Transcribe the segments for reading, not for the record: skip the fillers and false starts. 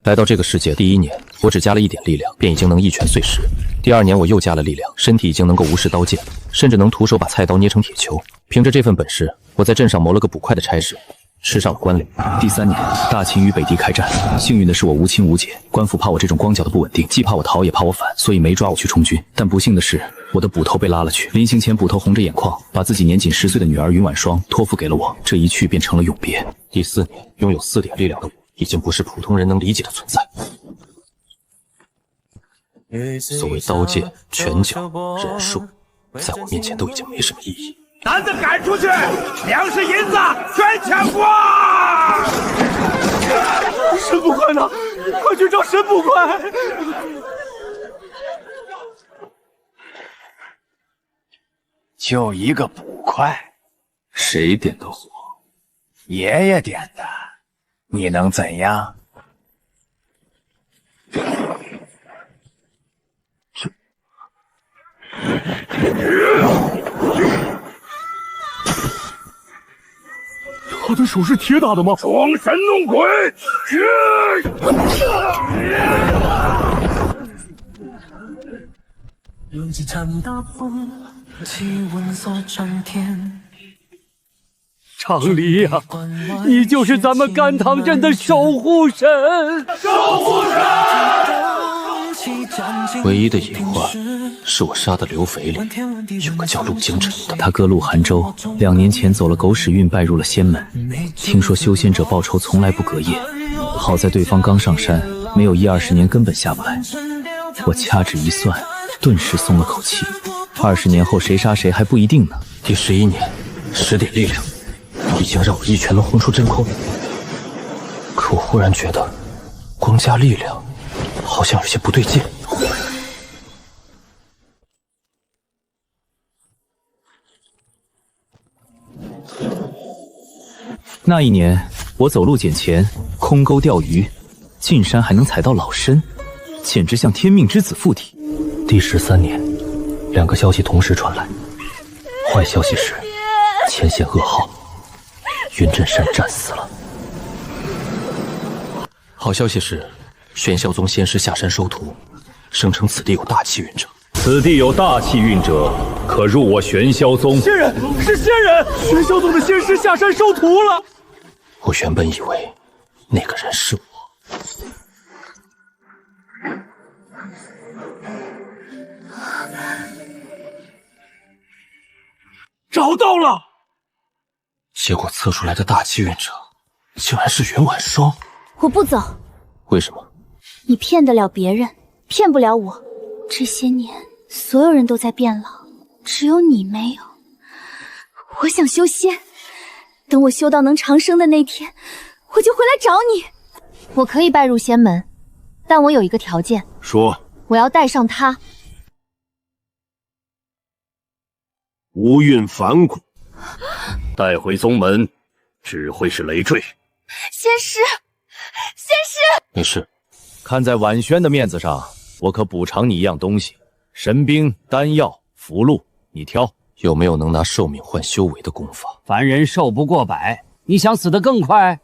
来到这个世界第1年，我只加了一点力量，便已经能一拳碎石。第2年我又加了力量，身体已经能够无视刀剑，甚至能徒手把菜刀捏成铁球。凭着这份本事，我在镇上谋了个捕快的差事，吃上了官僚。第3年，大秦与北狄开战，幸运的是我无亲无姐，官府怕我这种光脚的不稳定，既怕我逃也怕我反，所以没抓我去充军。但不幸的是，我的捕头被拉了去。临行前，捕头红着眼眶，把自己年仅10岁的女儿云婉霜托付给了我。这一去便成了永别。第4年，拥有4点力量的我，已经不是普通人能理解的存在。所谓刀剑、拳脚、忍术，在我面前都已经没什么意义。男的赶出去，粮食银子全抢光！神捕快呢？快去找神捕快！就一个捕快，谁点的火？爷爷点的，你能怎样？他的手是铁打的吗？装神弄鬼！有几场大风，气温锁上天。长离呀，你就是咱们甘棠镇的守护神！守护神！唯一的隐患是我杀的刘肥里有个叫陆京辰的，他哥陆寒舟2年前走了狗屎运，拜入了仙门。听说修仙者报仇从来不隔夜，好在对方刚上山，没有10-20年根本下不来。我掐指一算，顿时松了口气。20年后谁杀谁还不一定呢。第11年，10点力量已经让我一拳能轰出真空，可我忽然觉得光加力量好像有些不对劲。那一年，我走路捡钱，空钩钓鱼，进山还能采到老参，简直像天命之子附体。第13年，2个消息同时传来。坏消息是，前线噩耗，云镇山战死了。好消息是，玄霄宗仙师下山收徒，声称此地有大气运者。此地有大气运者，可入我玄霄宗。仙人是仙人，玄霄宗的仙师下山收徒了。我原本以为那个人是我。找到了！结果测出来的大气运者竟然是袁婉霜。我不走。为什么？你骗得了别人，骗不了我。这些年，所有人都在变老，只有你没有。我想修仙，等我修到能长生的那天，我就回来找你。我可以拜入仙门，但我有一个条件。说。我要带上他。无运反骨，带回宗门只会是累赘。仙师，仙师，没事。看在婉轩的面子上，我可补偿你一样东西：神兵、丹药、符箓，你挑。有没有能拿寿命换修为的功法？凡人寿不过100，你想死得更快？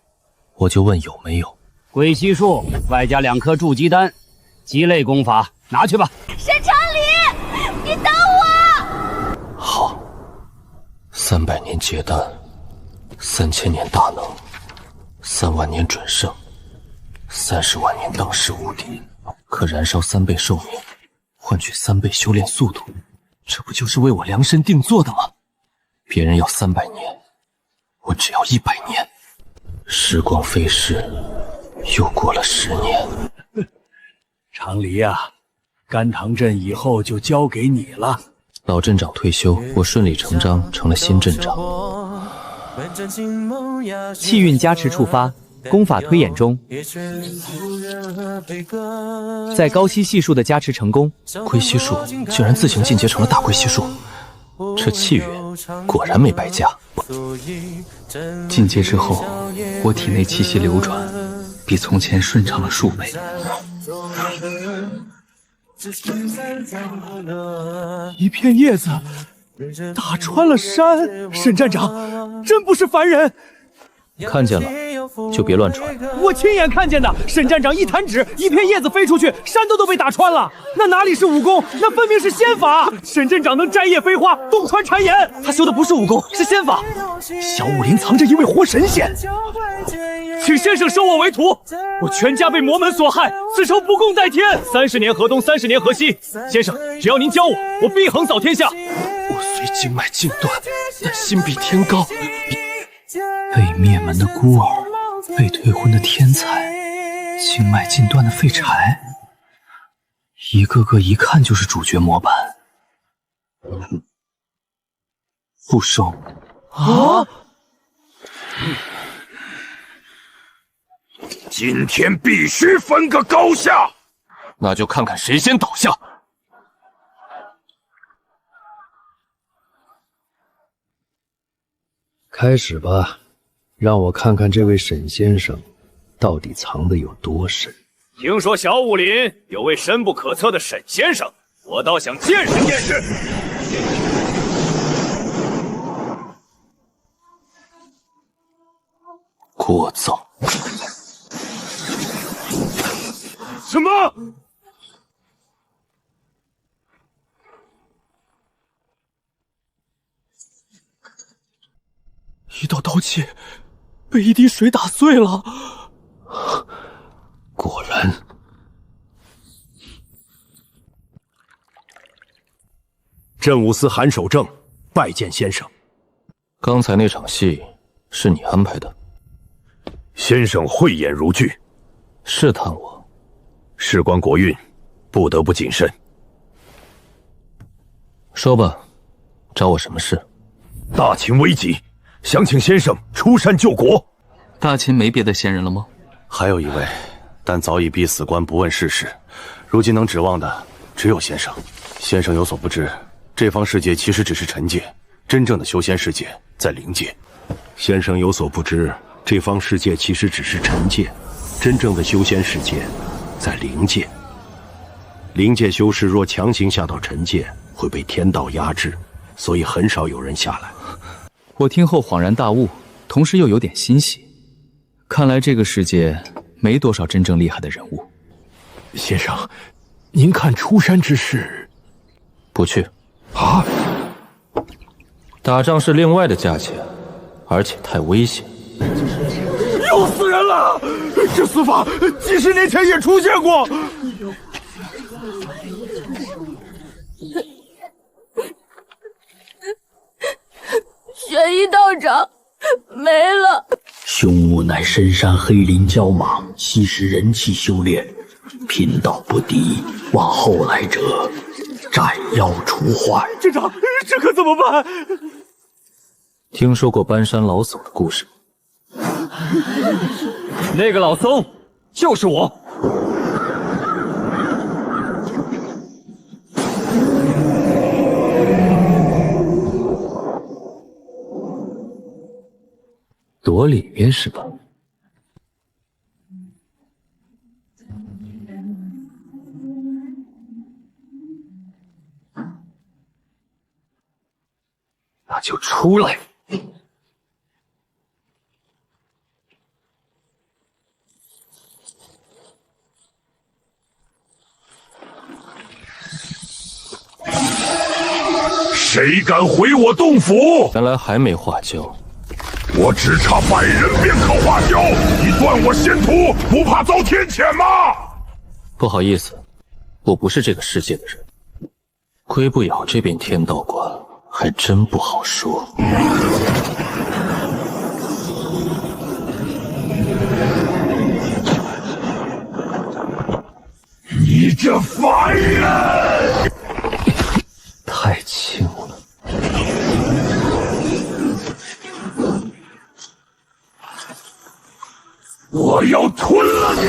我就问有没有。归西术外加2颗筑基丹，鸡肋功法拿去吧。沈长礼，你等我。好，300年结丹，3000年大能，3万年准圣，30万年当世无敌，可燃烧3倍寿命，换取3倍修炼速度，这不就是为我量身定做的吗？别人要300年，我只要100年。时光飞逝，又过了10年。长离啊，甘棠镇以后就交给你了。老镇长退休，我顺理成章成了新镇长。气运加持触发，功法推演中。在高息系数的加持成功，龟息术竟然自行进阶成了大龟息术，这气运果然没白加。进阶之后，我体内气息流转，比从前顺畅了数倍。一片叶子打穿了山，沈站长真不是凡人。看见了就别乱传。我亲眼看见的，沈站长一弹指，一片叶子飞出去，山洞都被打穿了。那哪里是武功，那分明是仙法。沈镇长能摘叶飞花，洞穿谗言，他修的不是武功，是仙法。小武林藏着一位活神仙，请先生收我为徒。我全家被魔门所害，此仇不共戴天。30年河东，30年河西。先生，只要您教我必横扫天下。我虽经脉尽断，但心比天高。被灭门的孤儿，被退婚的天才，经脉尽断的废柴，一个个一看就是主角模板。不收啊！今天必须分个高下。那就看看谁先倒下。开始吧，让我看看这位沈先生到底藏的有多深。听说小武林有位深不可测的沈先生，我倒想见识见识。聒噪！什么？一道刀气被一滴水打碎了。果然，镇武司韩守正拜见先生。刚才那场戏是你安排的？先生慧眼如炬，试探我。事关国运，不得不谨慎。说吧，找我什么事？大秦危急，想请先生出山救国。大秦没别的仙人了吗？还有一位，但早已逼死关不问世事，如今能指望的只有先生。先生有所不知，这方世界其实只是尘界，真正的修仙世界在灵界。先生有所不知，这方世界其实只是尘界，真正的修仙世界在灵界。灵界修士若强行下到尘界，会被天道压制，所以很少有人下来。我听后恍然大悟，同时又有点欣喜。看来这个世界没多少真正厉害的人物。先生，您看出山之事？不去。啊？打仗是另外的价钱，而且太危险。又死人了！这死法几十年前也出现过。玄一道长没了。凶物乃深山黑鳞蛟蟒，吸食人气修炼，贫道不敌，望后来者斩妖除坏。镇长，这可怎么办？听说过搬山老叟的故事吗？那个老僧就是我。躲里面是吧？那就出来！谁敢回我洞府？原来还没化交。我只差100人便可化交，你断我仙途，不怕遭天谴吗？不好意思，我不是这个世界的人。龟不咬这边天道馆，还真不好说。你这凡人！太轻了。我要吞了你！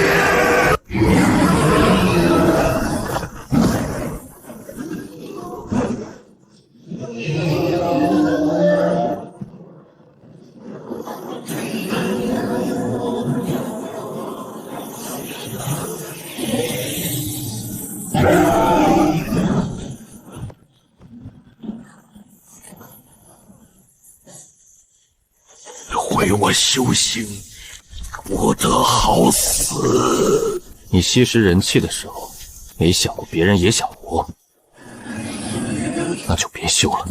我修行，不得好死。你吸食人气的时候，没想过别人也想活，那就别修了。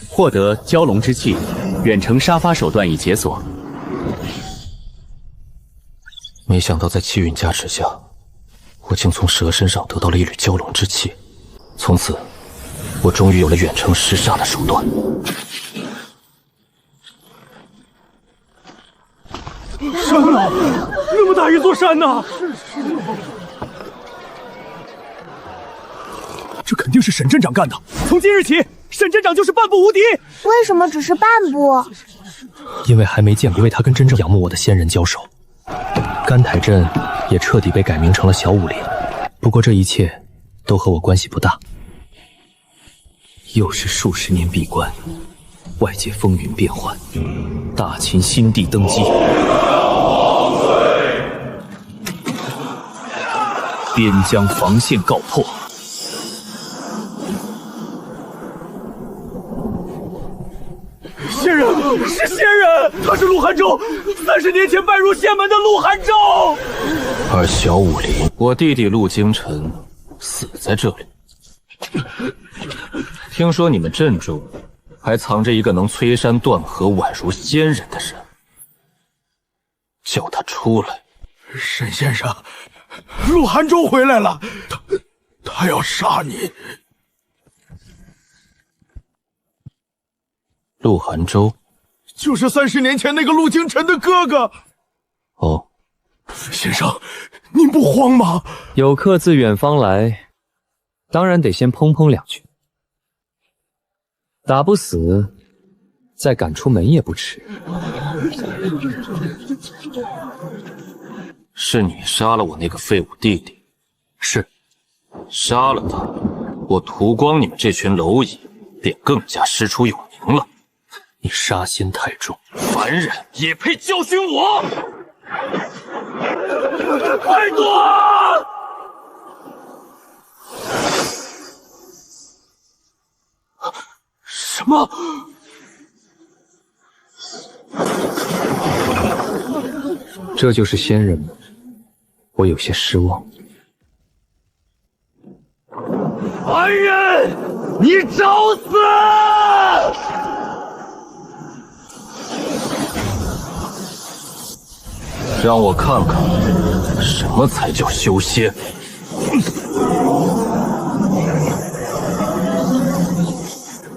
获得蛟龙之气，远程杀伐手段已解锁。没想到在气运加持下，我竟从蛇身上得到了一缕蛟龙之气。从此，我终于有了远程弑杀的手段。山啊，那么大一座山呐！这肯定是沈镇长干的。从今日起，沈镇长就是半步无敌。为什么只是半步？因为还没见过一位他跟真正仰慕我的仙人交手。甘台镇也彻底被改名成了小武林。不过这一切都和我关系不大。又是数十年闭关，外界风云变幻，大秦新帝登基，边疆防线告破。仙人是仙人，他是陆寒州，30年前拜入仙门的陆寒州。而小武林，我弟弟陆京晨死在这里。听说你们镇中还藏着一个能摧山断河、宛如仙人的人，叫他出来。沈先生，陆寒州回来了，他要杀你。陆寒州就是30年前那个陆京晨的哥哥。哦，先生，您不慌吗？有客自远方来，当然得先砰砰两句。打不死，再赶出门也不迟。是你杀了我那个废物弟弟？是。杀了他，我屠光你们这群蝼蚁便更加师出有名了。你杀心太重，凡人也配教训我？快躲！什么？这就是仙人吗？我有些失望。凡人，你找死！让我看看，什么才叫修仙。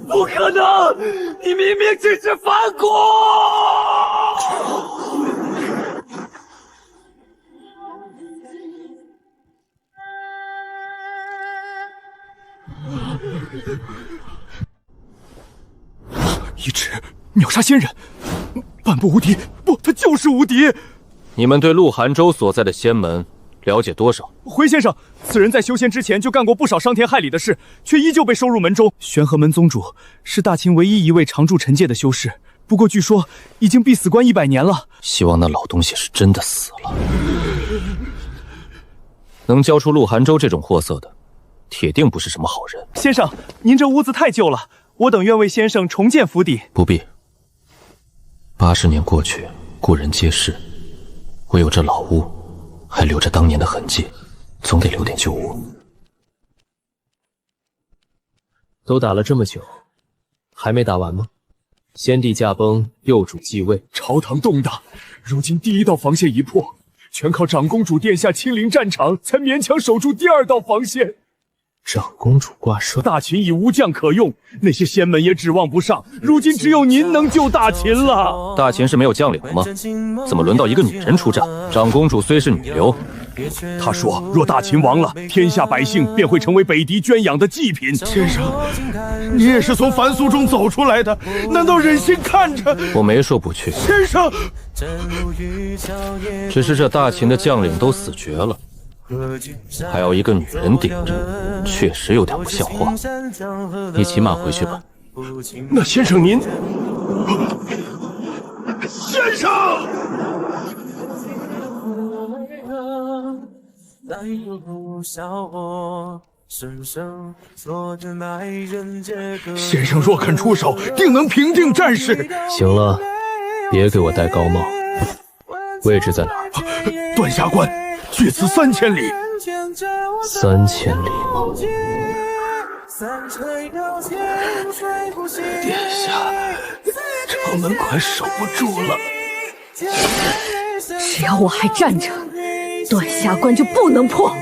不可能！你明明只是反骨！一指秒杀仙人，半步无敌！不，他就是无敌！你们对陆寒州所在的仙门了解多少？回先生，此人在修仙之前就干过不少伤天害理的事，却依旧被收入门中。玄和门宗主是大秦唯一一位常驻尘界的修士，不过据说已经闭死关100年了。希望那老东西是真的死了。能教出陆寒州这种货色的，铁定不是什么好人。先生，您这屋子太旧了，我等愿为先生重建府邸。不必。80年过去，故人皆逝，唯有这老屋还留着当年的痕迹，总得留点旧物。都打了这么久，还没打完吗？先帝驾崩，幼主继位，朝堂动荡，如今第1道防线已破，全靠长公主殿下亲临战场，才勉强守住第2道防线。长公主挂帅，大秦已无将可用，那些仙门也指望不上，如今只有您能救大秦了。大秦是没有将领了吗？怎么轮到一个女人出战？长公主虽是女流，她说若大秦亡了，天下百姓便会成为北狄圈养的祭品。先生，你也是从凡俗中走出来的，难道忍心看着？我没说不去。先生，只是这大秦的将领都死绝了，还有一个女人顶着，确实有点不像话。你骑马回去吧。那先生您，先生，先生若肯出手，定能平定战事。行了，别给我戴高帽。位置在哪儿？段下关，距此3000里。3000里吗？殿下，城门快守不住了。只要我还站着，段下关就不能破。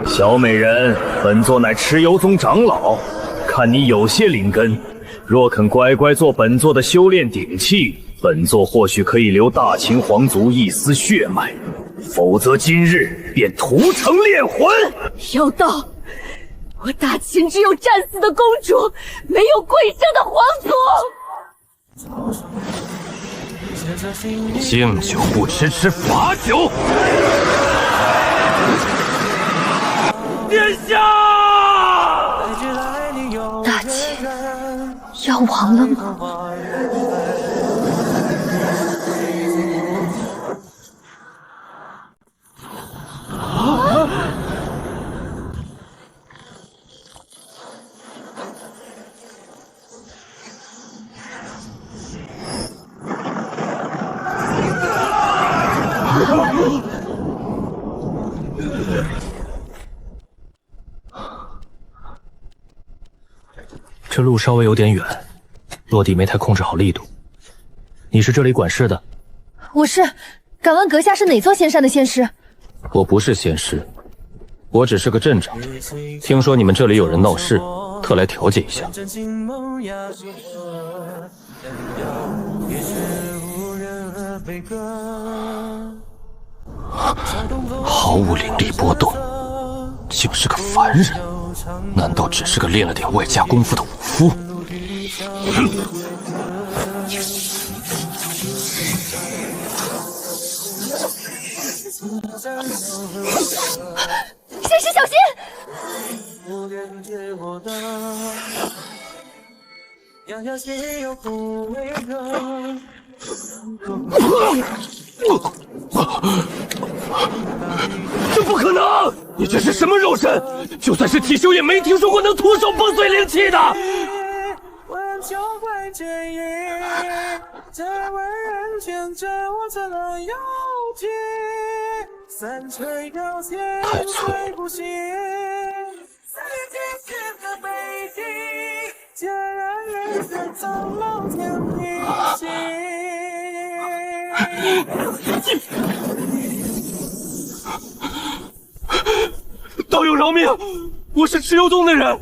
小美人，本座乃蚩尤宗长老，看你有些灵根，若肯乖乖做本座的修炼顶器，本座或许可以留大秦皇族一丝血脉，否则今日便屠城炼魂。妖道，我大秦只有战死的公主，没有贵生的皇族。敬酒不吃吃罚酒。殿下，大秦要亡了吗？这路稍微有点远，落地没太控制好力度。你是这里管事的？我是。敢问阁下是哪座仙山的仙师？我不是仙师，我只是个镇长。听说你们这里有人闹事，特来调解一下。毫无灵力波动，竟是个凡人。难道只是个练了点外家功夫的武夫？仙师小心！这不可能！你这是什么肉身？就算是体修也没听说过能徒手碰碎灵气的。太脆了。道友饶命！我是蚩尤宗的人。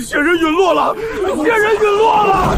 仙人陨落了！仙人陨落了！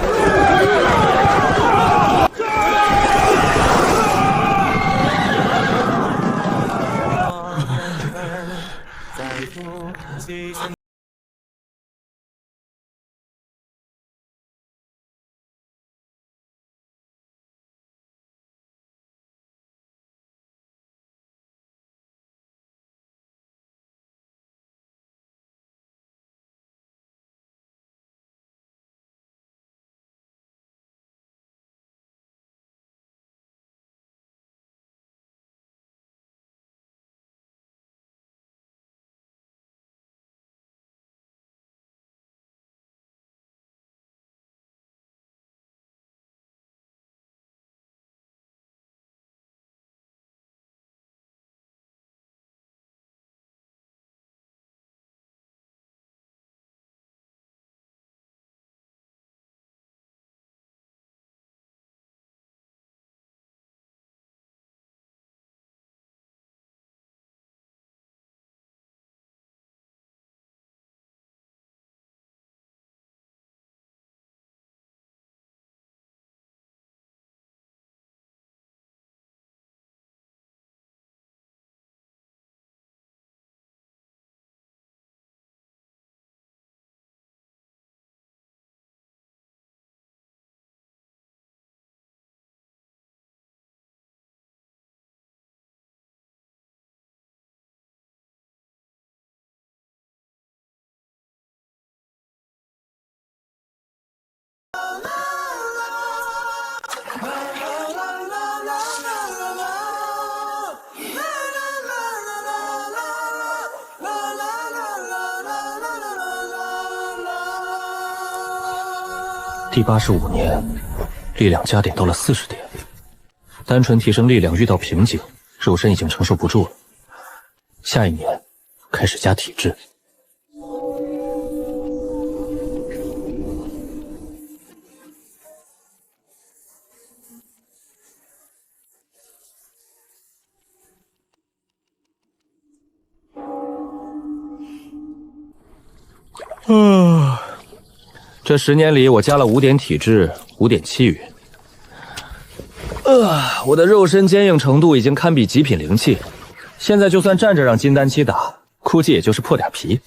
第85年，力量加点到了40点。单纯提升力量遇到瓶颈，肉身已经承受不住了。下一年开始加体质。这10年里，我加了5点体质，5点气运。我的肉身坚硬程度已经堪比极品灵气，现在就算站着让金丹期打，估计也就是破点皮。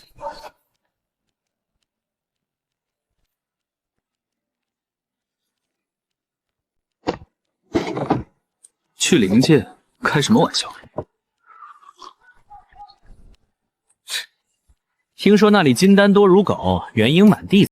去灵界开什么玩笑？听说那里金丹多如狗，元婴满地。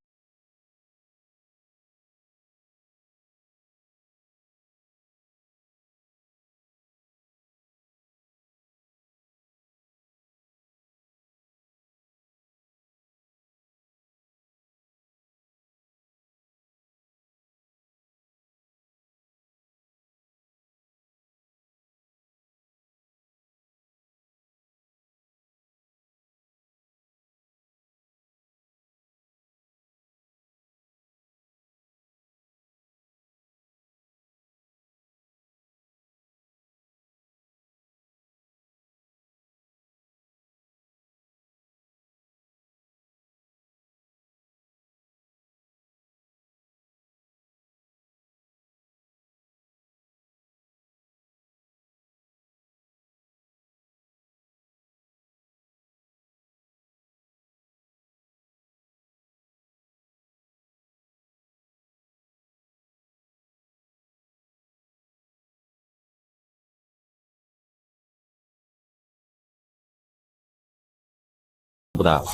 不带了。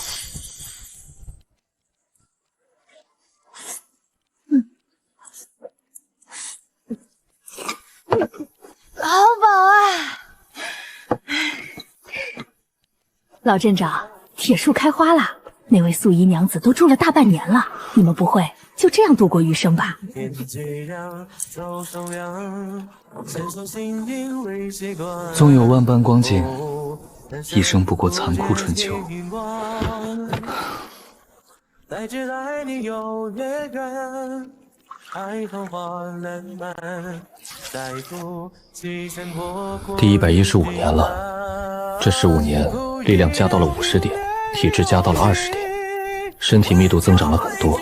好饱啊！老镇长，铁树开花了，那位素衣娘子都住了大半年了，你们不会就这样度过余生吧？纵有万般光景，一生不过残酷春秋。第115年了，这15年力量加到了50点，体质加到了20点，身体密度增长了很多，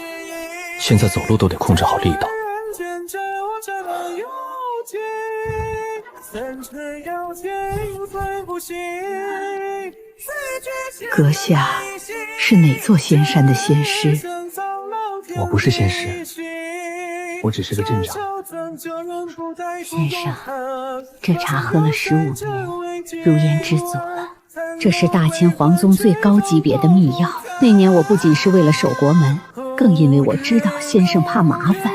现在走路都得控制好力道。阁下是哪座仙山的仙师？我不是仙师，我只是个镇长。先生，这茶喝了15年，如烟知足了。这是大清皇宗最高级别的秘药。那年我不仅是为了守国门，更因为我知道先生怕麻烦。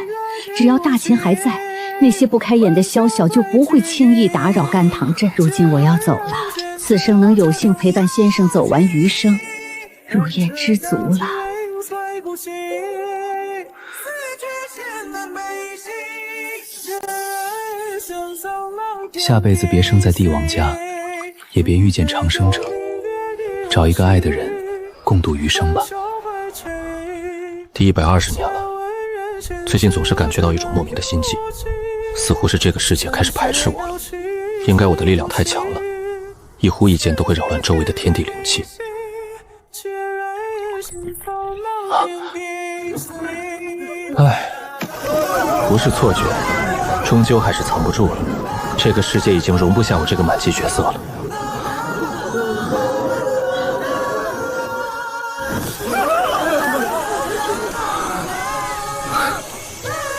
只要大秦还在，那些不开眼的宵小就不会轻易打扰甘棠镇。如今我要走了，此生能有幸陪伴先生走完余生，如烟知足了。下辈子别生在帝王家，也别遇见长生者，找一个爱的人共度余生吧。第120年了，最近总是感觉到一种莫名的心悸，似乎是这个世界开始排斥我了。应该我的力量太强了，一呼一剑都会扰乱周围的天地灵气。唉，不是错觉，终究还是藏不住了。这个世界已经容不下我这个满级角色了。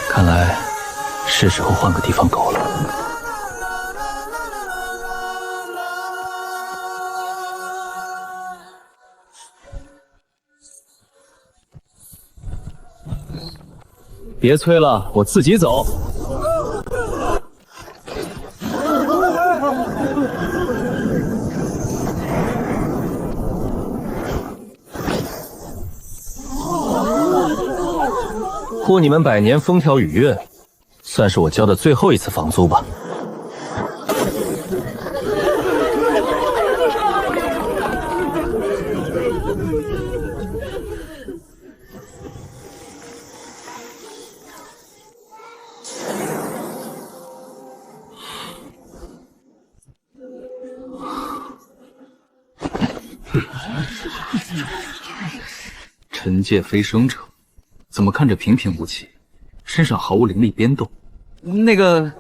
看来是时候换个地方苟了。别催了，我自己走。护你们百年风调雨月，算是我交的最后一次房租吧。尘界飞升者，怎么看着平平无奇，身上毫无灵力biến动？那个，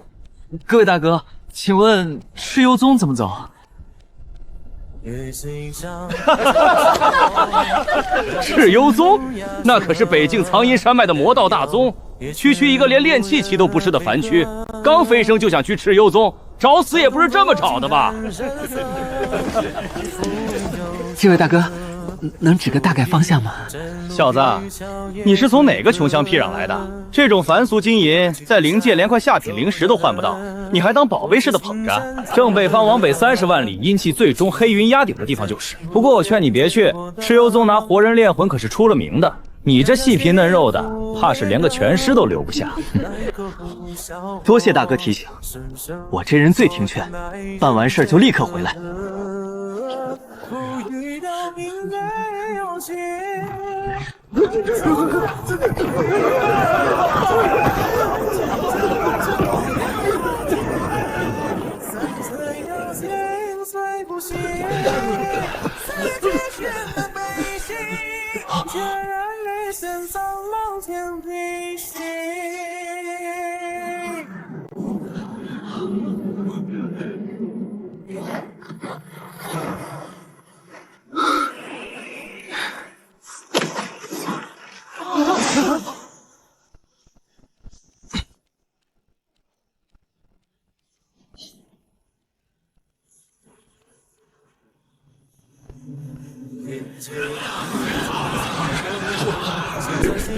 各位大哥，请问蚩尤宗怎么走？蚩尤宗，那可是北境藏阴山脉的魔道大宗，区区一个连炼气期都不是的凡躯，刚飞升就想去蚩尤宗，找死也不是这么找的吧？这位大哥，能指个大概方向吗？小子，你是从哪个穷乡僻壤来的？这种凡俗金银，在灵界连块下品灵石都换不到，你还当宝贝似的捧着？正北方往北30万里，阴气最重、黑云压顶的地方就是。不过我劝你别去，蚩尤宗拿活人炼魂可是出了名的。你这细皮嫩肉的，怕是连个全尸都留不下。多谢大哥提醒，我这人最听劝，办完事就立刻回来。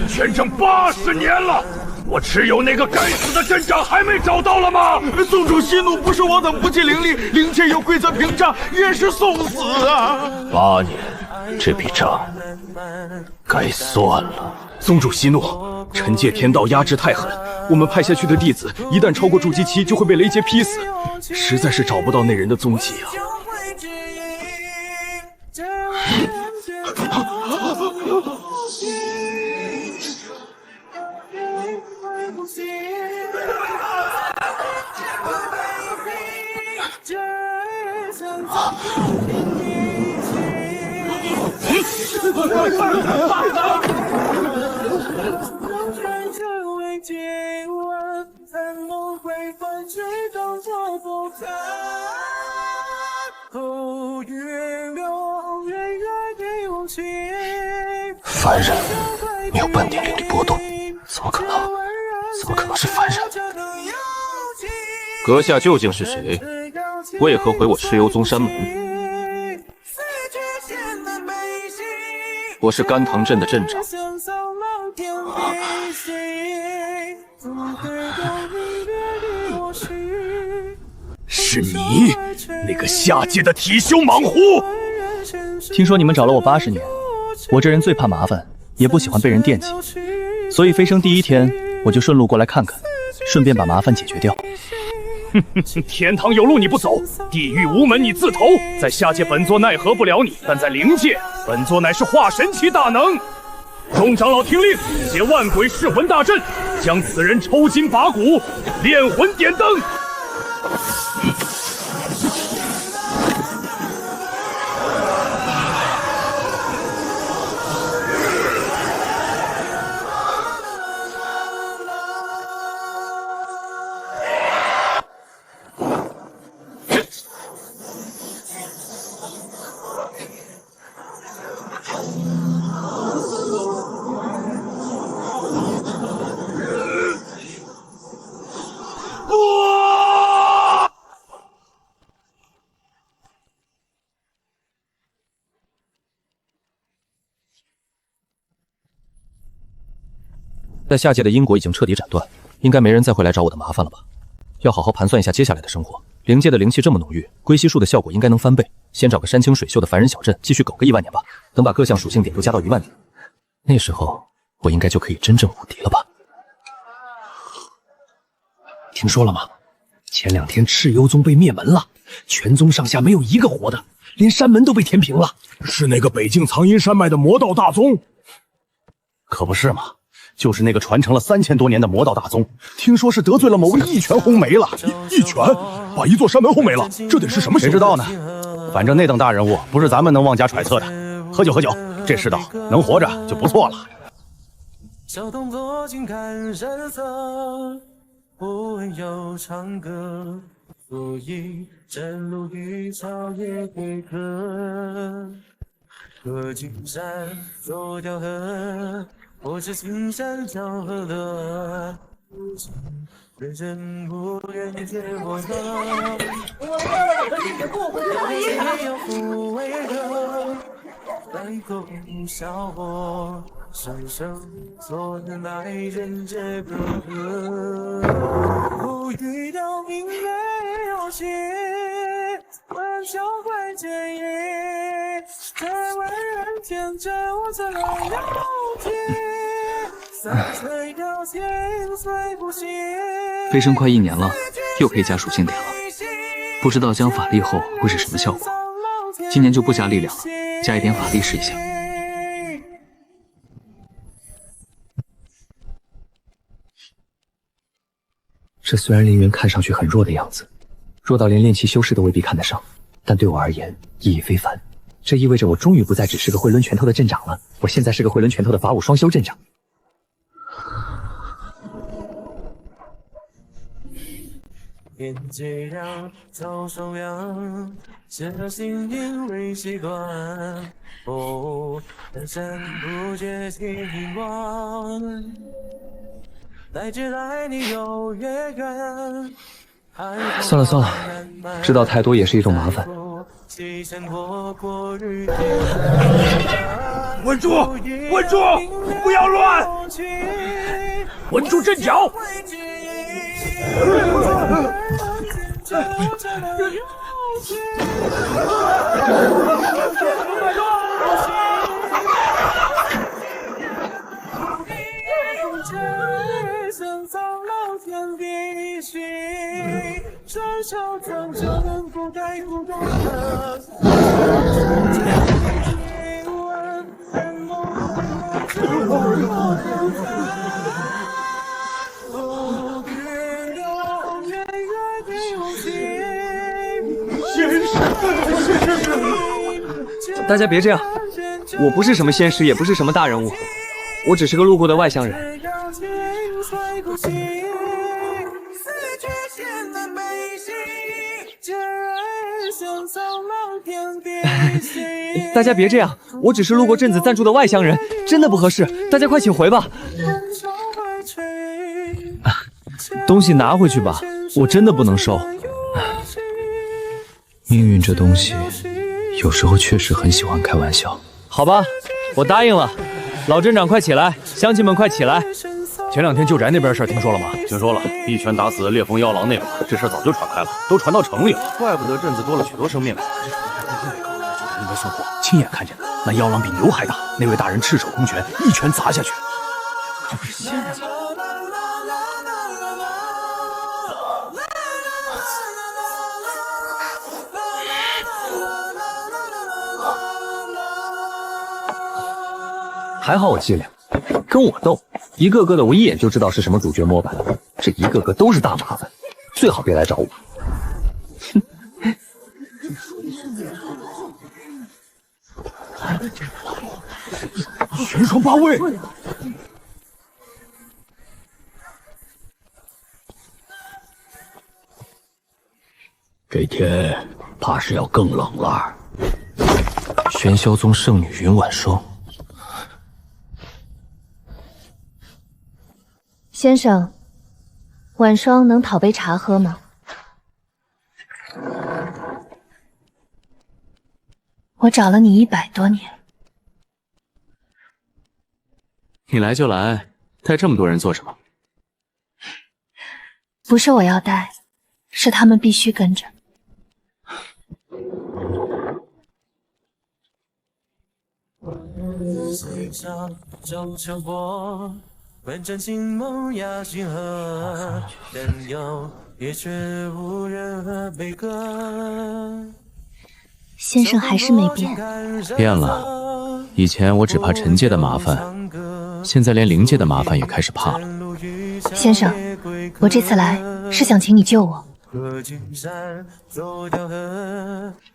全整80年了，我蚩尤那个该死的镇长还没找到了吗？宗主息怒，不是我等不尽灵力，灵界有规则屏障，冤是送死啊！8年，这笔账该算了。宗主息怒，尘界天道压制太狠，我们派下去的弟子一旦超过筑基期，就会被雷劫劈死，实在是找不到那人的踪迹啊！凡人没有半点灵力波动，怎么可能？怎么可能是凡人？阁下究竟是谁？为何回我蚩尤宗山门？我是甘棠镇的镇长。是你，那个下界的体修莽胡！听说你们找了我80年，我这人最怕麻烦，也不喜欢被人惦记，所以飞升第1天，我就顺路过来看看，顺便把麻烦解决掉。天堂有路你不走，地狱无门你自投。在下界本座奈何不了你，但在灵界，本座乃是化神期大能。众长老听令，携万鬼噬魂大阵，将此人抽筋拔骨，炼魂点灯。在下界的因果已经彻底斩断，应该没人再会来找我的麻烦了吧？要好好盘算一下接下来的生活。灵界的灵气这么浓郁，归西术的效果应该能翻倍。先找个山清水秀的凡人小镇，继续苟个1万年吧。等把各项属性点都加到1万点，那时候我应该就可以真正无敌了吧？听说了吗？前2天赤幽宗被灭门了，全宗上下没有一个活的，连山门都被填平了。是那个北境藏阴山脉的魔道大宗？可不是嘛，就是那个传承了3000多年的魔道大宗，听说是得罪了某位一拳轰没了。一拳把一座山门轰没了，这得是什么？谁知道呢？反正那等大人物不是咱们能妄加揣测的。喝酒喝酒，这世道能活着就不错了。小动作静看山色，不问又唱歌，所以真路与草也归客。隔金山走条河，我是青山交河的。人生不愿结我的，没有不为何，但口笑我。生生做的爱人这个我遇到明媚有情，玩笑会介意，在为人牵着我怎么了解？三岁到千岁不息。飞升快1年了，又可以加属性点了。不知道将法力后会是什么效果。今年就不加力量了，加一点法力试一下。这虽然凌云看上去很弱的样子，弱到连炼气修士都未必看得上，但对我而言意义非凡。这意味着我终于不再只是个会抡拳头的镇长了，我现在是个会抡拳头的法武双修镇长。天际让草手扬，写了心因为习惯。哦，人生不觉情忘，来之来你有月圆。算了算了，知道太多也是一种麻烦。稳住！稳住！不要乱！稳住阵脚！大家别这样，我不是什么仙师，也不是什么大人物，我只是个路过的外乡人。大家别这样，我只是路过镇子暂住的外乡人，真的不合适，大家快请回吧。东西拿回去吧，我真的不能收。命运这东西，有时候确实很喜欢开玩笑。好吧，我答应了。老镇长快起来，乡亲们快起来！前2天旧宅那边事儿听说了吗？听说了，一拳打死烈风妖郎那个，这事早就传开了，都传到城里了。怪不得镇子多了许多生命。你们送货亲眼看见的，那妖郎比牛还大，那位大人赤手空拳，一拳砸下去。这不是仙人吗？还好我机灵，跟我斗，一个个的我一眼就知道是什么主角模板，这一个个都是大麻烦，最好别来找我。全双八位，这天怕是要更冷了。玄霄宗圣女云婉霜。先生，晚霜能讨杯茶喝吗？我找了你100多年。你来就来，带这么多人做什么？不是我要带，是他们必须跟着。问真情梦呀星河，人有也却无任何悲歌。先生还是没变。变了，以前我只怕陈界的麻烦，现在连灵界的麻烦也开始怕了。先生，我这次来是想请你救我。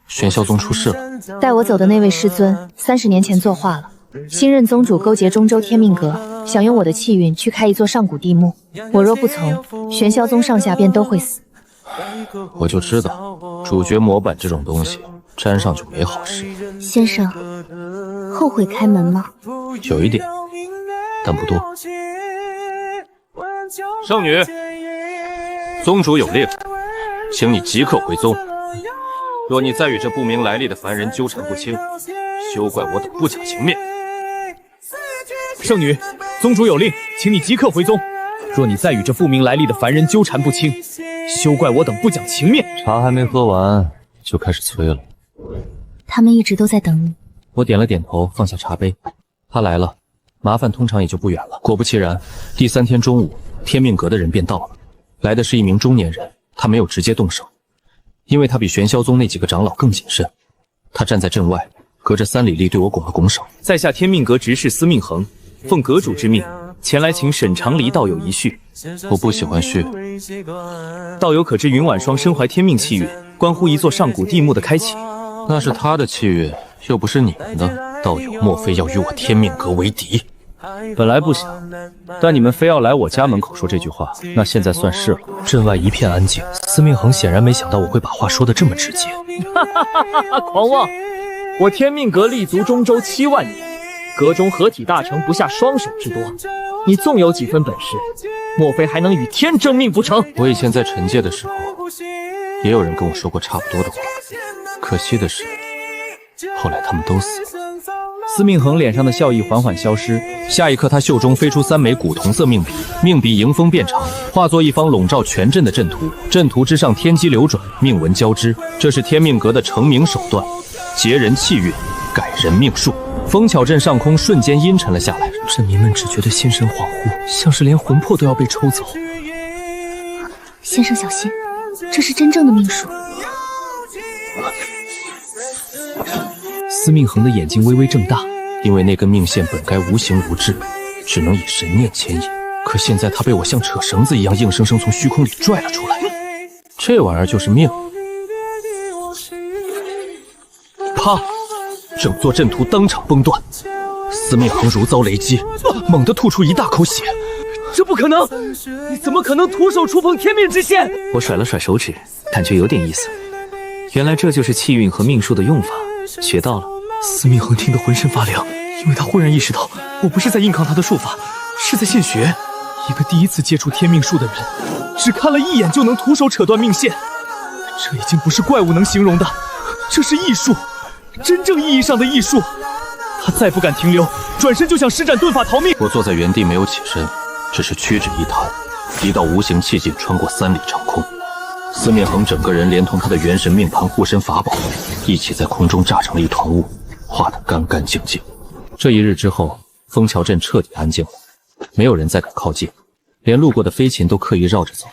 玄霄宗出事了，带我走的那位师尊30年前作化了，新任宗主勾结中州天命阁，想用我的气运去开一座上古地墓。我若不从，玄霄宗上下便都会死。我就知道，主角模板这种东西沾上就没好事。先生，后悔开门吗？有一点，但不多。圣女，宗主有令，请你即刻回宗。若你再与这不明来历的凡人纠缠不清，休怪我等不讲情面。圣女，宗主有令，请你即刻回宗。若你再与这不明来历的凡人纠缠不清，休怪我等不讲情面。茶还没喝完，就开始催了。他们一直都在等你。我点了点头，放下茶杯。他来了，麻烦通常也就不远了。果不其然，第3天中午，天命阁的人便到了。来的是一名中年人，他没有直接动手，因为他比玄霄宗那几个长老更谨慎。他站在阵外，隔着3里地对我拱了拱手。在下天命阁执事司命恒，奉阁主之命，前来请沈长离道友一叙。我不喜欢叙。道友可知云婉霜身怀天命气运，关乎一座上古地墓的开启。那是他的气运，又不是你们的。道友莫非要与我天命阁为敌？本来不想，但你们非要来我家门口说这句话，那现在算是了。阵外一片安静，司命恒显然没想到我会把话说得这么直接。狂妄！我天命阁立足中州7万年，阁中合体大成不下双手之多。你纵有几分本事，莫非还能与天争命不成？我以前在陈界的时候，也有人跟我说过差不多的话，可惜的是，后来他们都死了。司命恒脸上的笑意缓缓消失，下一刻他袖中飞出3枚古铜色命笔，命笔迎风变长，化作一方笼罩全阵的阵图。阵图之上天机流转，命纹交织，这是天命阁的成名手段，劫人气运，改人命数。枫巧镇上空瞬间阴沉了下来，镇民们只觉得心神恍惚，像是连魂魄都要被抽走。先生小心，这是真正的命数。司命恒的眼睛微微睁大，因为那根命线本该无形无质，只能以神念牵引。可现在他被我像扯绳子一样硬生生从虚空里拽了出来，这玩意儿就是命。啪！整座阵图当场崩断，司命恒如遭雷击，猛地吐出一大口血。这不可能！你怎么可能徒手触碰天命之线？我甩了甩手指，感觉有点意思。原来这就是气运和命数的用法，学到了。司命恒听得浑身发凉，因为他忽然意识到，我不是在硬抗他的术法，是在现学。一个第一次接触天命术的人，只看了一眼就能徒手扯断命线，这已经不是怪物能形容的，这是艺术，真正意义上的艺术。他再不敢停留，转身就想施展遁法逃命。我坐在原地没有起身，只是屈指一弹，一道无形气劲穿过3里长空。司命恒整个人连同他的元神命盘护身法宝一起在空中炸成了一团雾，化得干干净净。这一日之后，枫桥镇彻底安静了，没有人再敢靠近，连路过的飞禽都刻意绕着走。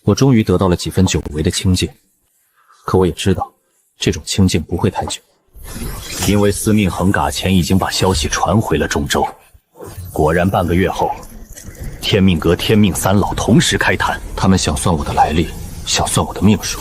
我终于得到了几分久违的清静，可我也知道，这种清静不会太久，因为司命恒嘎前已经把消息传回了中州。果然半个月后，天命阁天命3老同时开坛，他们想算我的来历，想算我的命数，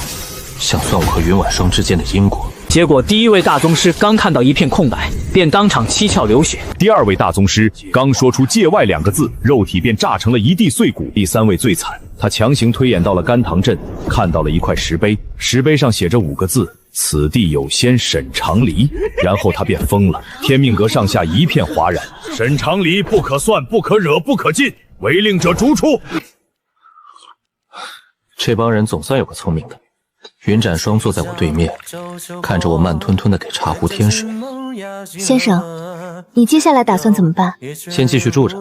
想算我和云婉霜之间的因果。结果第一位大宗师刚看到一片空白，便当场七窍流血。第二位大宗师刚说出界外2个字，肉体便炸成了一地碎骨。第3位最惨，他强行推演到了甘棠镇，看到了一块石碑，石碑上写着5个字：此地有仙沈长离。然后他便疯了，天命阁上下一片哗然。沈长离不可算，不可惹，不可近，违令者逐出。这帮人总算有个聪明的。云展霜坐在我对面，看着我慢吞吞地给茶壶添水。先生，你接下来打算怎么办？先继续住着，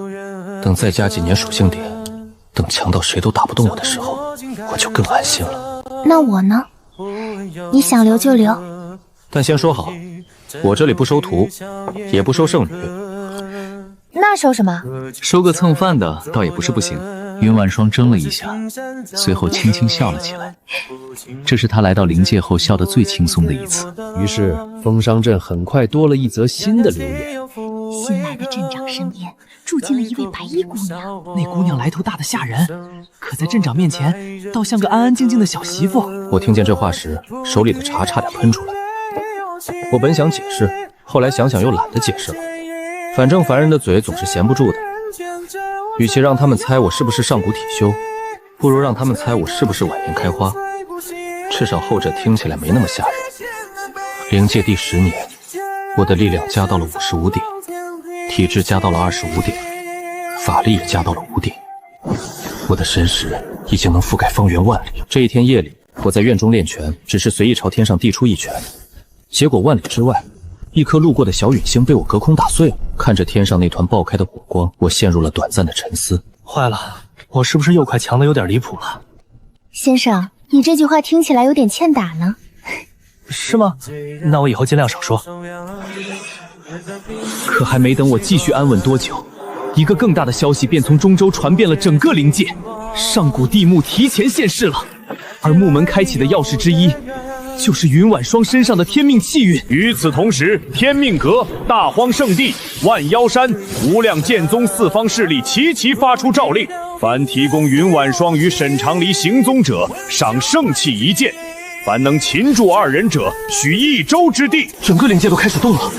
等再加几年属性点，等强到谁都打不动我的时候，我就更安心了。那我呢？你想留就留。但先说好，我这里不收徒，也不收圣女。那收什么？收个蹭饭的倒也不是不行。云婉霜怔了一下，随后轻轻笑了起来。这是他来到灵界后笑得最轻松的一次。于是风商镇很快多了一则新的留言：新来的镇长身边住进了一位白衣姑娘，那姑娘来头大的吓人，可在镇长面前倒像个安安静静的小媳妇。我听见这话时，手里的茶差点喷出来。我本想解释，后来想想又懒得解释了。反正凡人的嘴总是闲不住的，与其让他们猜我是不是上古体修，不如让他们猜我是不是晚年开花，至少后者听起来没那么吓人。灵界第10年，我的力量加到了55点，体质加到了25点，法力也加到了5点，我的神识已经能覆盖方圆万里。这一天夜里，我在院中练拳，只是随意朝天上递出一拳，结果万里之外，一颗路过的小陨星被我隔空打碎了。看着天上那团爆开的火光，我陷入了短暂的沉思。坏了，我是不是又快强的有点离谱了？先生，你这句话听起来有点欠打呢。是吗？那我以后尽量少说。可还没等我继续安稳多久，一个更大的消息便从中州传遍了整个灵界，上古地幕提前现世了，而木门开启的钥匙之一，就是云婉霜身上的天命气运。与此同时，天命阁、大荒圣地、万妖山、无量剑宗4方势力齐齐发出诏令，凡提供云婉霜与沈长离行踪者，赏圣器1件；凡能擒住2人者，许1州之地。整个灵界都开始动了。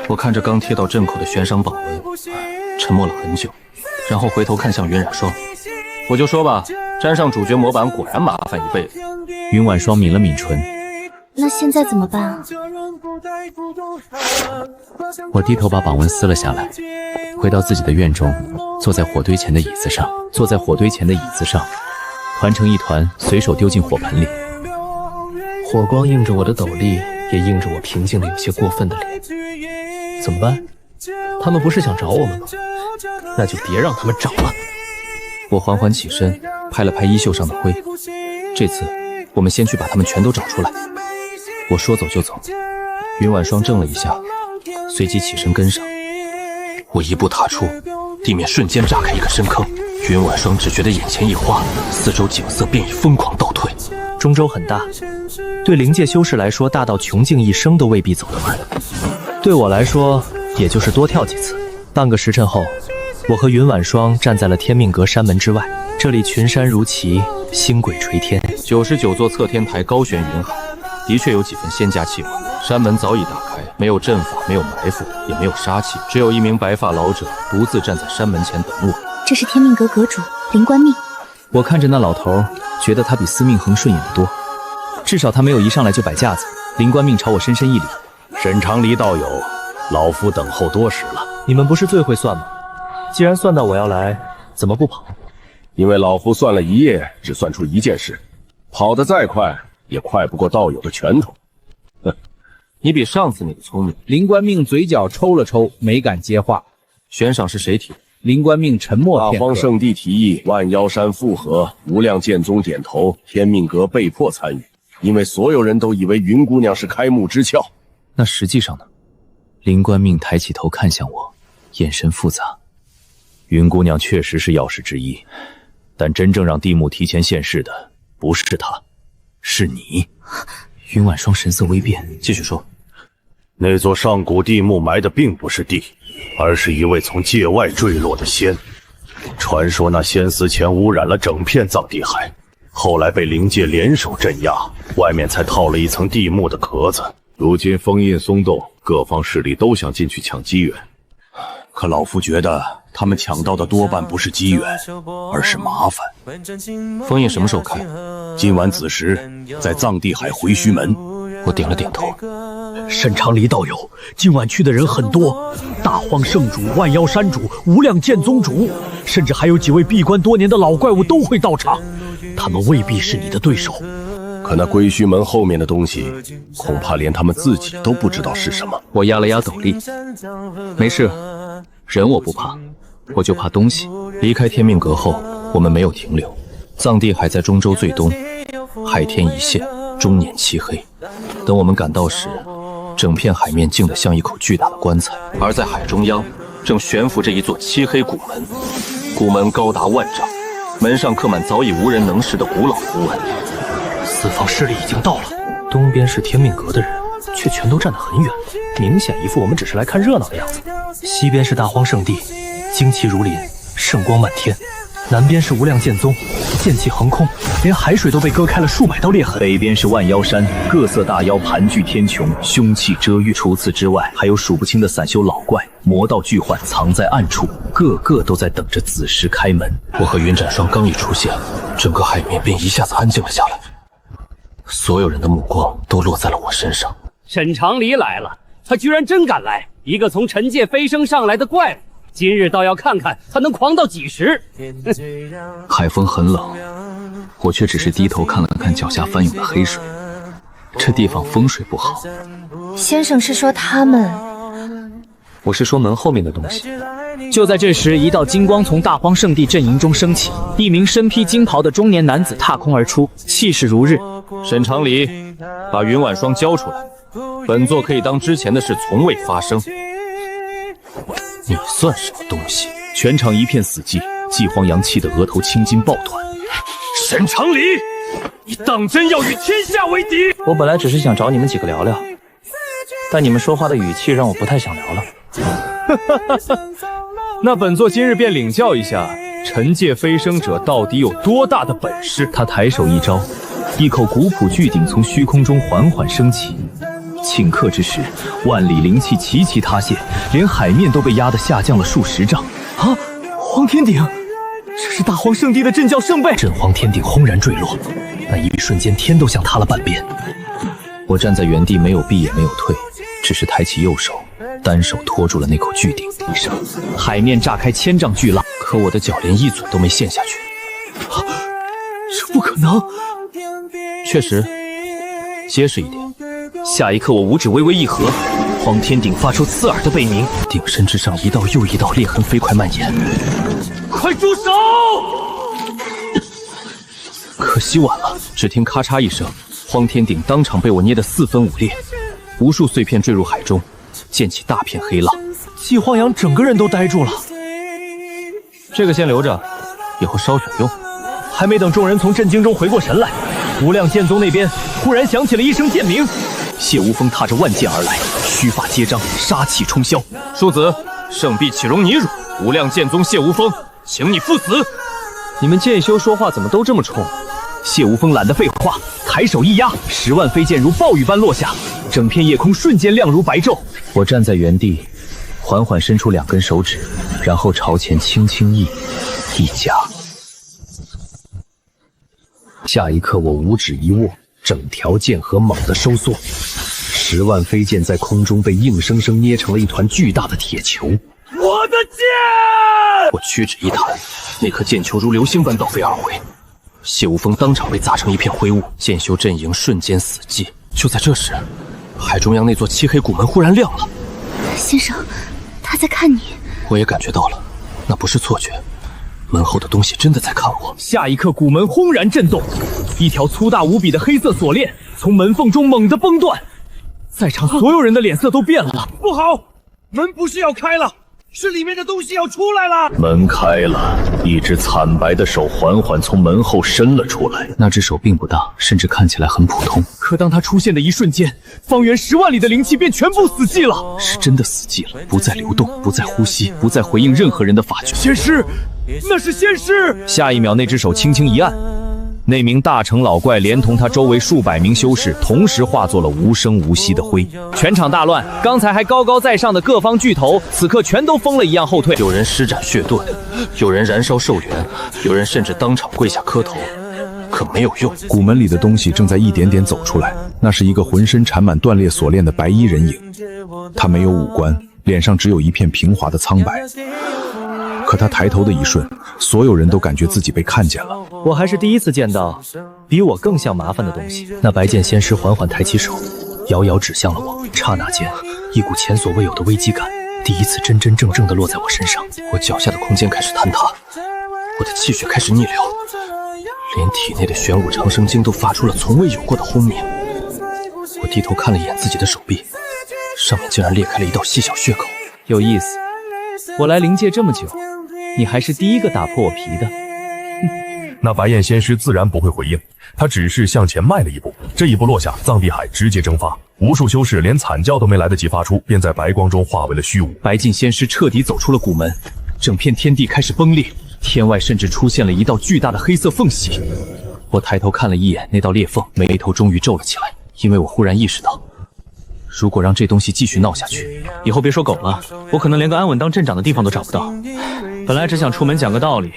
我看着刚贴到镇口的悬赏榜文，沉默了很久，然后回头看向云染霜，我就说吧，沾上主角模板果然麻烦一辈子。云婉霜抿了抿唇，那现在怎么办啊？我低头把榜文撕了下来，回到自己的院中，坐在火堆前的椅子上，团成一团，随手丢进火盆里。火光映着我的斗笠，也映着我平静的有些过分的脸。怎么办？他们不是想找我们吗？那就别让他们找了。我缓缓起身，拍了拍衣袖上的灰。这次我们先去把他们全都找出来。我说走就走。云婉霜怔了一下，随即起身跟上。我一步踏出，地面瞬间炸开一个深坑。云婉霜只觉得眼前一花，四周景色便已疯狂倒退。中州很大，对灵界修士来说，大到穷尽一生都未必走得完。对我来说，也就是多跳几次。半个时辰后，我和云婉霜站在了天命阁山门之外。这里群山如棋，星轨垂天，99座侧天台高悬云海，的确有几分仙家气味。山门早已打开，没有阵法，没有埋伏，也没有杀气，只有一名白发老者独自站在山门前等我。这是天命阁阁主林官命。我看着那老头，觉得他比司命恒顺眼得多，至少他没有一上来就摆架子。林官命朝我深深一礼：“沈长离道友，老夫等候多时了。你们不是最会算吗？既然算到我要来，怎么不跑？因为老夫算了一夜，只算出一件事，跑得再快，也快不过道友的拳头。哼，你比上次那个聪明。”林官命嘴角抽了抽，没敢接话。悬赏是谁提？林官命沉默片刻。大荒圣地提议，万妖山复合，无量剑宗点头，天命阁被迫参与，因为所有人都以为云姑娘是开幕之鞘。那实际上呢？林官命抬起头看向我，眼神复杂。云姑娘确实是钥匙之一，但真正让地幕提前现世的不是她，是你。云婉霜神色微变，继续说。那座上古地幕埋的并不是地，而是一位从界外坠落的仙。传说那仙死前污染了整片藏地海，后来被灵界联手镇压，外面才套了一层地幕的壳子。如今封印松动，各方势力都想进去抢机缘，可老夫觉得他们抢到的多半不是机缘，而是麻烦。封印什么时候开？今晚子时，在藏地海回虚门。我点了点头。沈长离道友，今晚去的人很多，大荒圣主、万妖山主、无量剑宗主，甚至还有几位闭关多年的老怪物都会到场，他们未必是你的对手。可那归虚门后面的东西，恐怕连他们自己都不知道是什么。我压了压斗笠，没事，人我不怕，我就怕东西。离开天命阁后，我们没有停留。藏地海在中州最东，海天一线，终年漆黑。等我们赶到时，整片海面静得像一口巨大的棺材，而在海中央，正悬浮着一座漆黑古门，古门高达万丈，门上刻满早已无人能识的古老符文。四方势力已经到了，东边是天命阁的人，却全都站得很远，明显一副我们只是来看热闹的样子。西边是大荒圣地，旌旗如林，圣光漫天。南边是无量剑宗，剑气横空，连海水都被割开了数百道裂痕。北边是万妖山，各色大妖盘踞天穹，凶气遮域。除此之外，还有数不清的散修老怪、魔道巨幻藏在暗处，个个都在等着子时开门。我和云斩霜刚一出现，整个海面便一下子安静了下来，所有人的目光都落在了我身上。沈长离来了，他居然真敢来！一个从尘界飞升上来的怪物，今日倒要看看他能狂到几时。海风很冷，我却只是低头看了看脚下翻涌的黑水。这地方风水不好。先生是说他们？我是说门后面的东西。就在这时，一道金光从大荒圣地阵营中升起，一名身披金袍的中年男子踏空而出，气势如日。沈长离，把云婉霜交出来，本座可以当之前的事从未发生。你算什么东西？全场一片死寂，季荒阳气得额头青筋暴团。沈长离，你当真要与天下为敌？我本来只是想找你们几个聊聊，但你们说话的语气让我不太想聊了。那本座今日便领教一下尘界飞升者到底有多大的本事。他抬手一招，一口古朴巨鼎从虚空中缓缓升起。顷刻之时，万里灵气齐齐塌陷，连海面都被压得下降了数十丈。啊！荒天鼎，这是大荒圣地的镇教圣杯。震荒天鼎轰然坠落，那一瞬间天都像塌了半边。我站在原地，没有避也没有退，只是抬起右手，单手托住了那口巨鼎。地上海面炸开千丈巨浪，可我的脚连一嘴都没陷下去。这不可能！确实，结实一点。下一刻，我五指微微一合，荒天鼎发出刺耳的悲鸣，鼎身之上一道又一道裂痕飞快蔓延。快住手！可惜晚了，只听咔嚓一声，荒天鼎当场被我捏得四分五裂，无数碎片坠入海中，溅起大片黑浪。季荒阳整个人都呆住了。这个先留着，以后稍选用。还没等众人从震惊中回过神来，无量剑宗那边忽然响起了一声剑鸣。谢无风踏着万剑而来，须发皆张，杀气冲霄。庶子，圣臂岂容你辱！无量剑宗谢无风，请你赴死！你们剑修说话怎么都这么冲？谢无风懒得废话，抬手一压，10万飞剑如暴雨般落下，整片夜空瞬间亮如白昼。我站在原地，缓缓伸出2根手指，然后朝前轻轻一夹。下一刻，我五指一握，整条剑河猛地收缩，10万飞剑在空中被硬生生捏成了一团巨大的铁球。我的剑！我屈指一弹，那颗剑球如流星般倒飞而回，谢无风当场被砸成一片灰雾，剑修阵营瞬间死寂。就在这时，海中央那座漆黑古门忽然亮了。先生，他在看你。我也感觉到了，那不是错觉。门后的东西真的在看我。下一刻，古门轰然震动，一条粗大无比的黑色锁链从门缝中猛地崩断，在场所有人的脸色都变了。不好，门不是要开了，是里面的东西要出来了。门开了，一只惨白的手缓缓从门后伸了出来。那只手并不大，甚至看起来很普通。可当它出现的一瞬间，方圆10万里的灵气便全部死寂了。是真的死寂了，不再流动，不再呼吸，不再回应任何人的法诀。仙师，那是仙师！下一秒，那只手轻轻一按，那名大成老怪连同他周围数百名修士同时化作了无声无息的灰。全场大乱，刚才还高高在上的各方巨头，此刻全都疯了一样后退。有人施展血盾，有人燃烧寿元，有人甚至当场跪下磕头，可没有用。古门里的东西正在一点点走出来，那是一个浑身缠满断裂锁链的白衣人影，他没有五官，脸上只有一片平滑的苍白。可他抬头的一瞬，所有人都感觉自己被看见了。我还是第一次见到比我更像麻烦的东西。那白剑仙师缓缓抬起手，遥遥指向了我。刹那间，一股前所未有的危机感第一次真真正正地落在我身上。我脚下的空间开始坍塌，我的气血开始逆流，连体内的玄武长生经都发出了从未有过的轰鸣。我低头看了一眼自己的手臂，上面竟然裂开了一道细小血口。有意思，我来灵界这么久，你还是第一个打破我皮的。那白焰仙师自然不会回应，他只是向前迈了一步，这一步落下，藏地海直接蒸发，无数修士连惨叫都没来得及发出，便在白光中化为了虚无。白尽仙师彻底走出了古门，整片天地开始崩裂，天外甚至出现了一道巨大的黑色缝隙。我抬头看了一眼那道裂缝，眉头终于皱了起来，因为我忽然意识到，如果让这东西继续闹下去，以后别说狗了，我可能连个安稳当镇长的地方都找不到。本来只想出门讲个道理，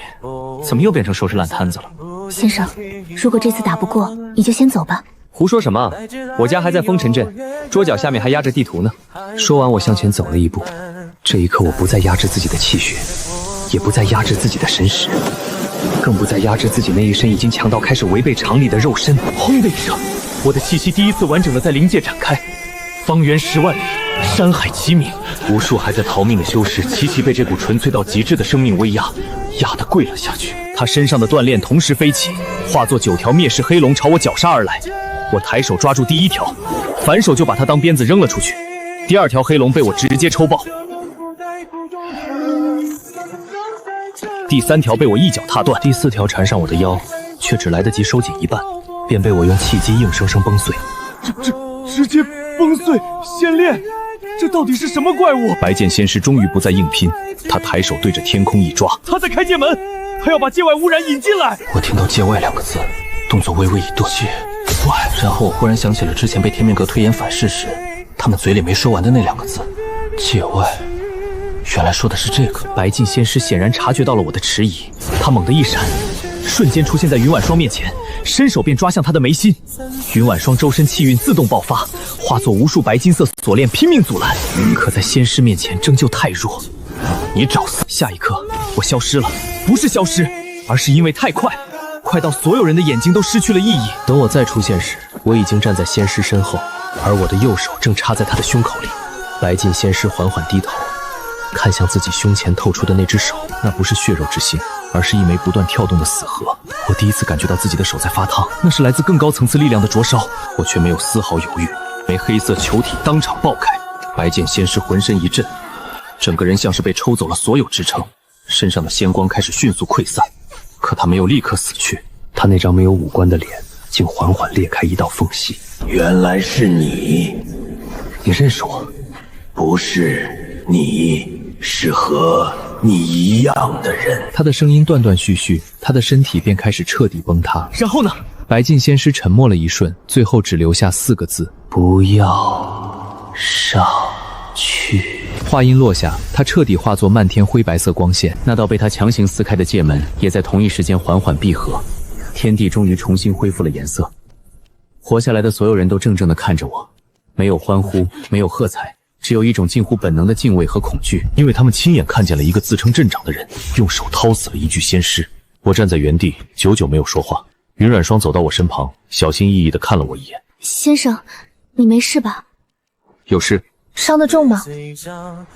怎么又变成收拾烂摊子了？先生，如果这次打不过，你就先走吧。胡说什么？我家还在风尘镇，桌角下面还压着地图呢。说完，我向前走了一步。这一刻，我不再压制自己的气血，也不再压制自己的神识，更不再压制自己那一身已经强到开始违背常理的肉身。轰的一声，我的气息第一次完整的在灵界展开，方圆10万里，山海齐鸣，无数还在逃命的修士齐齐被这股纯粹到极致的生命威压，压得跪了下去。他身上的锻炼同时飞起，化作9条灭世黑龙朝我绞杀而来。我抬手抓住第一条，反手就把它当鞭子扔了出去。第2条黑龙被我直接抽爆，第3条被我一脚踏断，第4条缠上我的腰，却只来得及收紧一半，便被我用气机硬生生崩碎。直接崩碎！仙炼，这到底是什么怪物？白剑仙师终于不再硬拼，他抬手对着天空一抓，他在开界门，他要把界外污染引进来。我听到界外2个字，动作微微一顿。界外，然后我忽然想起了之前被天命阁推演反噬时，他们嘴里没说完的那2个字，界外。原来说的是这个。白尽仙师显然察觉到了我的迟疑，他猛地一闪，瞬间出现在云婉霜面前，伸手便抓向她的眉心。云婉霜周身气运自动爆发，化作无数白金色锁链拼命阻拦，可在仙师面前终究太弱。你找死！下一刻，我消失了，不是消失，而是因为太快，快到所有人的眼睛都失去了意义。等我再出现时，我已经站在仙师身后，而我的右手正插在他的胸口里。白尽仙师缓缓低头，看向自己胸前透出的那只手，那不是血肉之心，而是一枚不断跳动的死核。我第一次感觉到自己的手在发烫，那是来自更高层次力量的灼烧。我却没有丝毫犹豫，枚黑色球体当场爆开。白剑仙师浑身一震，整个人像是被抽走了所有支撑，身上的仙光开始迅速溃散。可他没有立刻死去，他那张没有五官的脸竟缓缓裂开一道缝隙。原来是你，你认识我？不是，你是和你一样的人。他的声音断断续续，他的身体便开始彻底崩塌。然后呢？白尽仙师沉默了一瞬，最后只留下4个字：不要上去。话音落下，他彻底化作漫天灰白色光线，那道被他强行撕开的界门也在同一时间缓缓闭合，天地终于重新恢复了颜色。活下来的所有人都怔怔地看着我，没有欢呼，没有喝彩，只有一种近乎本能的敬畏和恐惧，因为他们亲眼看见了一个自称镇长的人用手掏死了一具仙尸。我站在原地，久久没有说话。云软霜走到我身旁，小心翼翼地看了我一眼。先生，你没事吧？有事。伤得重吗？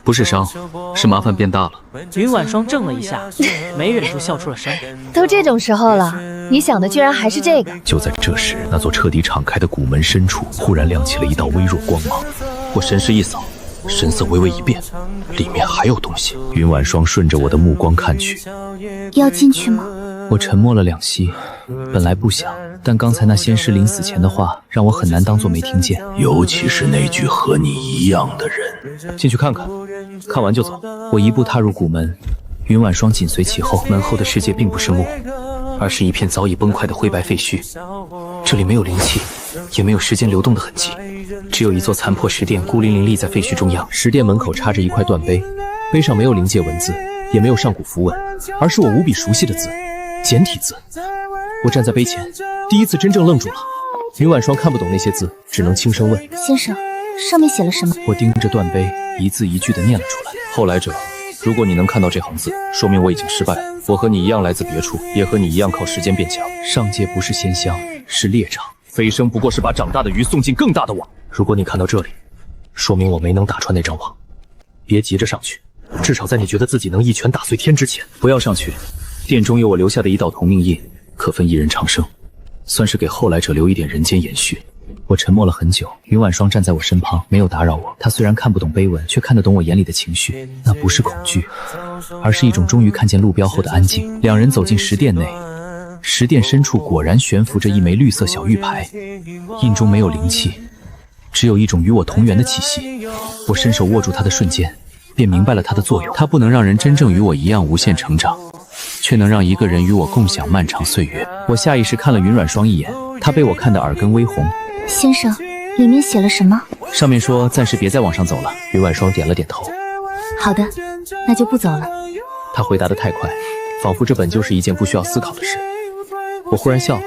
不是伤，是麻烦变大了。云婉霜怔了一下，没忍住笑出了声。都这种时候了，你想的居然还是这个。就在这时，那座彻底敞开的古门深处忽然亮起了一道微弱光芒。我神识一扫，神色微微一变，里面还有东西。云婉霜顺着我的目光看去，要进去吗？我沉默了2息，本来不想，但刚才那仙师临死前的话让我很难当作没听见，尤其是那句和你一样的人。进去看看，看完就走。我一步踏入古门，云婉霜紧随其后。门后的世界并不是墓，而是一片早已崩坏的灰白废墟。这里没有灵气，也没有时间流动的痕迹，只有一座残破石殿孤零零立在废墟中央。石殿门口插着一块断碑，碑上没有灵界文字，也没有上古符文，而是我无比熟悉的字，简体字。我站在碑前，第一次真正愣住了。云婉霜看不懂那些字，只能轻声问：先生，上面写了什么？我盯着断碑，一字一句地念了出来。后来者，如果你能看到这行字，说明我已经失败了。我和你一样来自别处，也和你一样靠时间变强。上界不是仙乡，是猎场。飞升不过是把长大的鱼送进更大的网。如果你看到这里，说明我没能打穿那张网。别急着上去，至少在你觉得自己能一拳打碎天之前，不要上去。殿中有我留下的一道同命印，可分一人长生，算是给后来者留一点人间延续。我沉默了很久，云婉霜站在我身旁，没有打扰我。她虽然看不懂碑文，却看得懂我眼里的情绪。那不是恐惧，而是一种终于看见路标后的安静。两人走进石殿内，石殿深处果然悬浮着一枚绿色小玉牌，印中没有灵气，只有一种与我同源的气息。我伸手握住它的瞬间，便明白了它的作用。它不能让人真正与我一样无限成长，却能让一个人与我共享漫长岁月。我下意识看了云软霜一眼，她被我看得耳根微红。先生，里面写了什么？上面说暂时别再往上走了。云婉霜点了点头。好的，那就不走了。她回答得太快，仿佛这本就是一件不需要思考的事。我忽然笑了，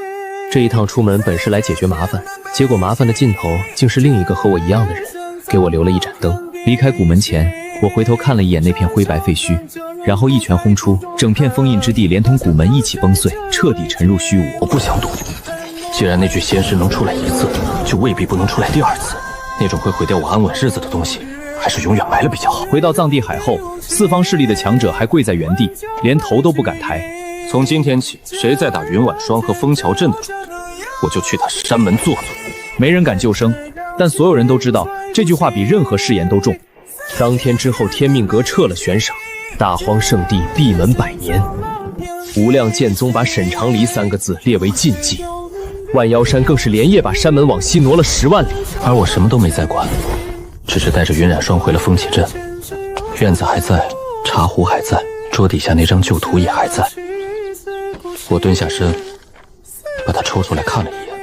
这一趟出门本是来解决麻烦，结果麻烦的尽头竟是另一个和我一样的人，给我留了一盏灯。离开古门前，我回头看了一眼那片灰白废墟，然后一拳轰出，整片封印之地连同古门一起崩碎，彻底沉入虚无。我不想赌，既然那具仙尸能出来一次，就未必不能出来第二次。那种会毁掉我安稳日子的东西，还是永远埋了比较好。回到藏地海后，四方势力的强者还跪在原地，连头都不敢抬。从今天起，谁再打云婉霜和枫桥镇的主，我就去他山门坐坐。没人敢救生，但所有人都知道这句话比任何誓言都重。当天之后，天命阁撤了悬赏，大荒圣地闭门100年。无量剑宗把沈长离3个字列为禁忌，万妖山更是连夜把山门往西挪了10万里。而我什么都没再管，只是带着云染霜回了风起镇。院子还在，茶壶还在，桌底下那张旧图也还在。我蹲下身，把它抽出来看了一眼，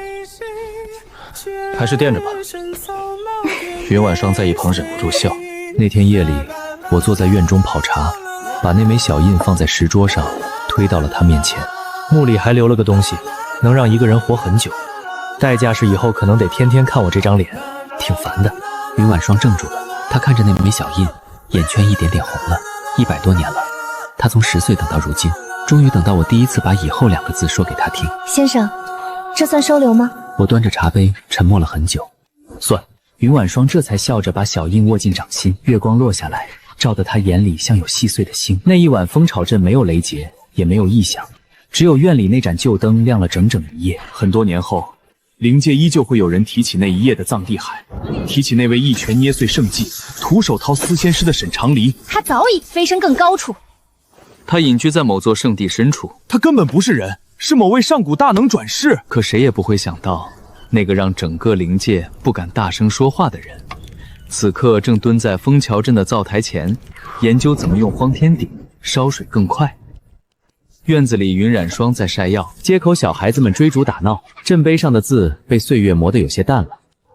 还是垫着吧。云婉霜在一旁忍不住笑。那天夜里，我坐在院中泡茶，把那枚小印放在石桌上，推到了他面前。墓里还留了个东西，能让一个人活很久，代价是以后可能得天天看我这张脸，挺烦的。云婉霜怔住了，她看着那枚小印，眼圈一点点红了。100多年了，她从10岁等到如今，终于等到我第一次把以后2个字说给她听。先生，这算收留吗？我端着茶杯，沉默了很久。算。云婉霜这才笑着把小印握进掌心，月光落下来，照得她眼里像有细碎的星。那一晚，枫草镇没有雷劫，也没有异响，只有院里那盏旧灯亮了整整一夜。很多年后，灵界依旧会有人提起那一夜的藏地海，提起那位一拳捏碎圣迹、徒手掏丝仙尸的沈长离。他早已飞升更高处。他隐居在某座圣地深处，他根本不是人，是某位上古大能转世。可谁也不会想到，那个让整个灵界不敢大声说话的人，此刻正蹲在枫桥镇的灶台前，研究怎么用荒天鼎烧水更快。院子里，云染霜在晒药，街口小孩子们追逐打闹，镇碑上的字被岁月磨得有些淡了。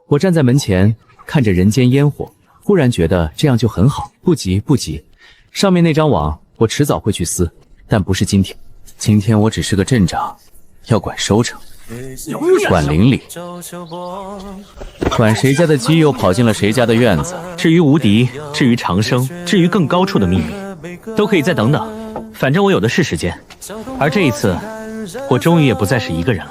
我站在门前，看着人间烟火，忽然觉得这样就很好。不急不急，上面那张网我迟早会去撕，但不是今天。今天我只是个镇长，要管收成，管邻里，管谁家的鸡又跑进了谁家的院子。至于无敌，至于长生，至于更高处的秘密，都可以再等等，反正我有的是时间。而这一次，我终于也不再是一个人了。